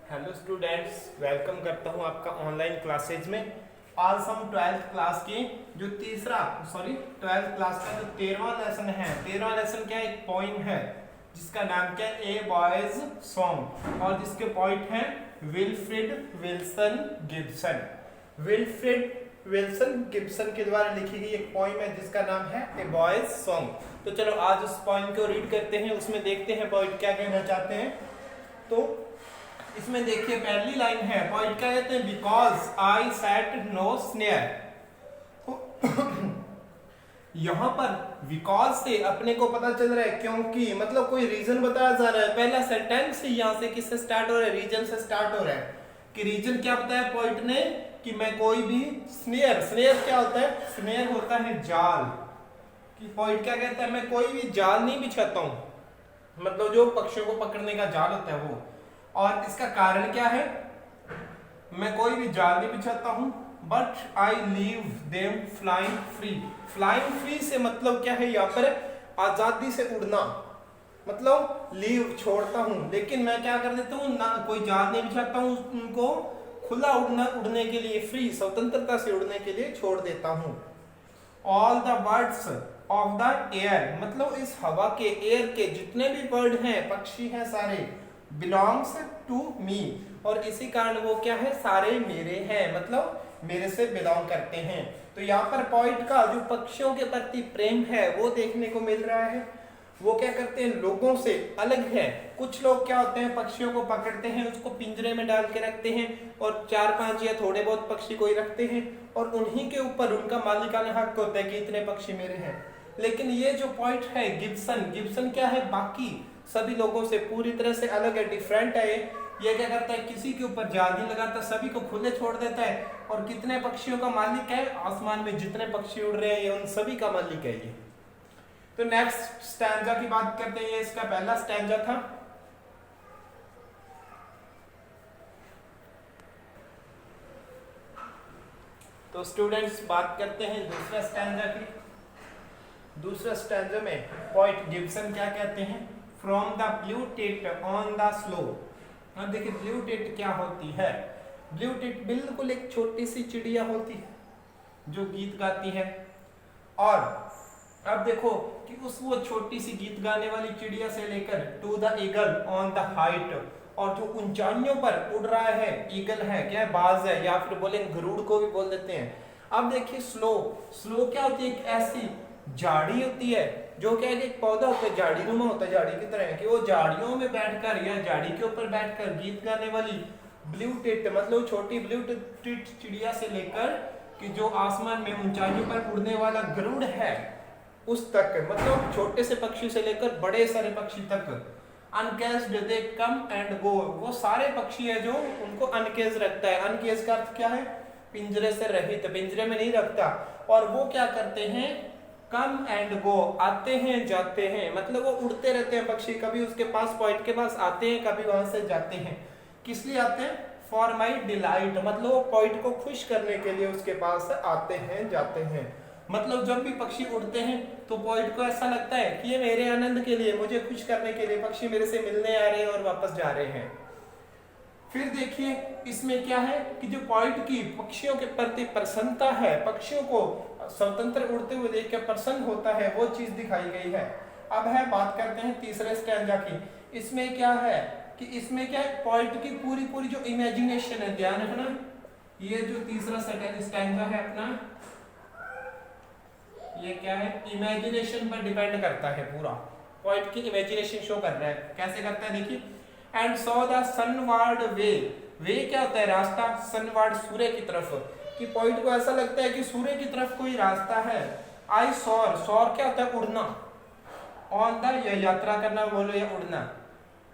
Hello students, welcome करता हूं आपका ऑनलाइन क्लासेज में। आज हम ट्वेल्थ क्लास की जो 12th क्लास का जो 13वां लेसन है। 13वां लेसन क्या है, एक पोइम है जिसका नाम क्या है, ए बॉयज सॉन्ग, और जिसके पॉइंट हैं Wilfred Wilson Gibson. Wilfred Wilson Gibson के द्वारा लिखी गई एक पोइम है जिसका नाम है ए बॉयज सॉन्ग। तो चलो आज उस पोइम को रीड करते हैं, उसमें देखते हैं पोइट क्या कहना चाहते हैं। तो इसमें देखिए पहली लाइन है, पॉइंट क्या कहते हैं, because I set no snare. यहां पर बिकॉज से अपने को पता चल रहा है क्योंकि, मतलब कोई रीजन बताया जा रहा है। पहला सेंटेंस यहां से किससे स्टार्ट हो रहा है, रीजन से स्टार्ट हो रहा है। कि रीजन क्या बताया पॉइंट ने, कि मैं कोई भी स्नेयर, स्नेयर क्या होता है, स्नेयर होता है जाल। कि पॉइंट क्या कहता है, मैं कोई भी जाल नहीं बिछाता हूं, मतलब जो पक्षियों को पकड़ने का जाल होता है वो। और इसका कारण क्या है, मैं कोई भी जाल नहीं बिछाता हूं, but I leave them flying free. Flying free से मतलब क्या है, यहाँ पर आजादी से उड़ना, मतलब लीव छोड़ता हूं, लेकिन मैं क्या कर देता हूं ना, कोई जाल नहीं बिछाता हूं, उनको खुला उड़ने के लिए, फ्री स्वतंत्रता से उड़ने के लिए छोड़ देता हूं। All the birds of the air, मतलब इस हवा के, एयर के जितने भी बर्ड हैं, पक्षी हैं सारे, बिलोंग्स टू मी, और इसी कारण वो क्या है, सारे मेरे हैं, मतलब मेरे से बिलोंग करते हैं। तो यहाँ पर पॉइंट का जो पक्षियों के प्रति प्रेम है वो देखने को मिल रहा है। वो क्या करते हैं, लोगों से अलग है। कुछ लोग क्या होते हैं, पक्षियों को पकड़ते हैं, उसको पिंजरे में डाल के रखते हैं, और 4-5 या थोड़े बहुत पक्षी कोई रखते हैं, और उन्हीं के ऊपर उनका मालिकाना हक होता है कि इतने पक्षी मेरे हैं। लेकिन ये जो पॉइंट है गिब्सन, गिब्सन क्या है, बाकी सभी लोगों से पूरी तरह से अलग है, डिफरेंट है। ये क्या करता है, किसी के ऊपर जाल नहीं लगाता, सभी को खुले छोड़ देता है। और कितने पक्षियों का मालिक है, आसमान में जितने पक्षी उड़ रहे हैं ये उन सभी का मालिक है ये। तो नेक्स्ट स्टैंजा की बात करते हैं, ये इसका पहला स्टैंजा था। तो स्टूडेंट्स बात करते हैं दूसरा स्टैंजा की। दूसरा स्टैंजा में पॉइंट गिब्सन क्या कहते हैं, from the blue tit on the slow. अब देखिए ब्लू टिट क्या होती है। ब्लू टिट बिल्कुल एक छोटी सी चिड़िया होती है जो गीत गाती है। और अब देखो कि उस वो छोटी सी गीत गाने वाली चिड़िया से लेकर to the eagle on the height, और जो ऊंचाइयों पर उड़ रहा है, ईगल है क्या है, बाज है, या फिर बोले गरुड़ को भी बोल देते हैं। अब देखिए स्लो, स्लो क्या होती है, एक ऐसी झाड़ी होती है जो क्या है, एक पौधा होता है, झाड़ी नुमा होता है, झाड़ी की तरह है, कि वो झाड़ियों में बैठकर या झाड़ी के ऊपर बैठकर गीत गाने वाली ब्लू टिट, मतलब छोटी ब्लू टिट चिड़िया से लेकर कि जो आसमान में ऊंचाइयों पर उड़ने वाला गरुड़ है उस तक, मतलब छोटे से पक्षी से लेकर बड़े सारे पक्षी तक, अनकेज्ड दे कम एंड गो, वो सारे पक्षी है जो उनको अनकेज रखता है। अनकेज का अर्थ क्या है, पिंजरे से रहित, पिंजरे में नहीं रखता। और वो क्या करते हैं, कम एंड गो, आते हैं जाते हैं, मतलब वो उड़ते रहते हैं पक्षी, कभी उसके पास पॉइंट के पास आते हैं, कभी वहां से जाते हैं। किस लिए आते हैं, फॉर माई डिलाइट, मतलब वो पॉइंट को खुश करने के लिए उसके पास आते हैं जाते हैं। मतलब जब भी पक्षी उड़ते हैं तो पॉइंट को ऐसा लगता है कि ये मेरे आनंद के लिए, मुझे खुश करने के लिए पक्षी मेरे से मिलने आ रहे हैं और वापस जा रहे हैं। फिर देखिए इसमें क्या है कि जो पॉइंट की पक्षियों के प्रति प्रसन्नता है, पक्षियों को स्वतंत्र उड़ते हुए देख के प्रसन्न होता है, वो चीज दिखाई गई है। अब है बात करते हैं तीसरे स्टैंजा की। इसमें क्या है कि इसमें क्या है, पॉइंट की पूरी पूरी जो इमेजिनेशन है, ध्यान रखना, ये जो तीसरा स्टैंजा है अपना, ये क्या है, इमेजिनेशन पर डिपेंड करता है। पूरा पॉइंट की इमेजिनेशन शो कर रहा है। कैसे करता है देखिए, एंड सॉ द सनवार्ड वे, वे क्या होता है, रास्ता, सनवार्ड सूर्य की तरफ, कि पॉइंट को ऐसा लगता है कि सूर्य की तरफ कोई रास्ता है। आई सॉर, सॉर क्या होता है, उड़ना, ऑन द यात्रा करना बोलो या उड़ना,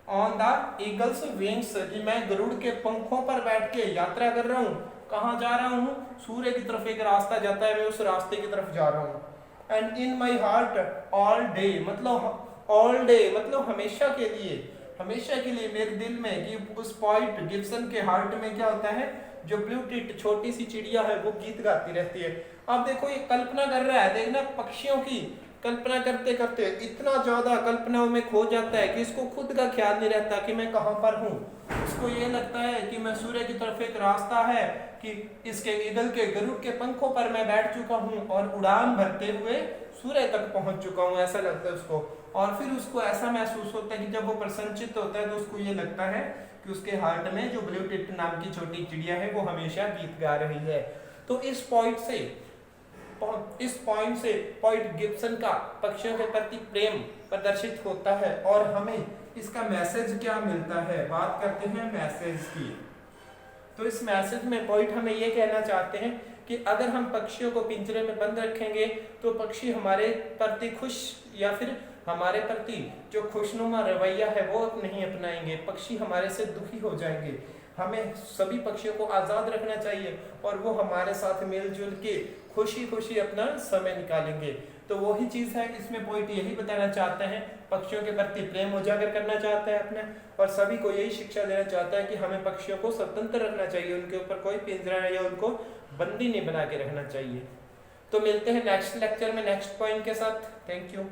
ऑन द ईगल्स विंग्स, कि मैं गरुड़ के पंखों पर बैठ के यात्रा कर रहा हूँ। कहाँ जा रहा हूँ, सूर्य की तरफ एक रास्ता जाता है, मैं उस रास्ते की तरफ जा रहा हूँ। And in my heart all day, मतलब ऑल डे मतलब हमेशा के लिए, हमेशा के लिए मेरे दिल में, कि उस पॉइंट गिब्सन के हार्ट में क्या होता है, जो ब्लू टिट छोटी सी चिड़िया है वो गीत गाती रहती है। अब देखो ये कल्पना कर रहा है, देखना पक्षियों की, कल्पना करते करते इतना ज्यादा कल्पनाओं में खो जाता है कि इसको खुद का ख्याल नहीं रहता कि मैं कहाँ पर हूँ। इसको ये लगता है कि मैं सूर्य की तरफ एक रास्ता है, कि इसके ईगल के गरुड़ के पंखों पर मैं बैठ चुका हूँ और उड़ान भरते हुए सूर्य तक पहुंच चुका हूँ, ऐसा लगता है उसको। और फिर उसको ऐसा महसूस होता है कि जब वो प्रसन्नचित्त होता है तो उसको ये लगता है कि उसके हार्ट में जो ब्लू टिट नाम की छोटी चिड़िया है वो हमेशा गीत गा रही है। तो इस पॉइंट से पॉइंट गिब्सन का पक्षियों के प्रति प्रेम प्रदर्शित होता है और हमें इसका मैसेज क्या मिलता है। बात करते हैं मैसेज की। तो इस मैसेज में पॉइंट हमें ये कहना चाहते हैं कि अगर हम पक्षियों को पिंजरे में बंद रखेंगे तो पक्षी हमारे प्रति खुश या फिर हमारे प्रति जो खुशनुमा रवैया है वो नहीं अपनाएंगे, पक्षी हमारे से दुखी हो जाएंगे। हमें सभी पक्षियों को आज़ाद रखना चाहिए और वो हमारे साथ मिलजुल के खुशी खुशी अपना समय निकालेंगे। तो वही चीज़ है, इसमें पॉइंट यही बताना चाहते हैं, पक्षियों के प्रति प्रेम उजागर करना चाहता है अपने, और सभी को यही शिक्षा देना चाहता है कि हमें पक्षियों को स्वतंत्र रखना चाहिए, उनके ऊपर कोई पिंजरा या उनको बंदी नहीं बना के रखना चाहिए। तो मिलते हैं नेक्स्ट लेक्चर में नेक्स्ट पॉइंट के साथ। Thank you.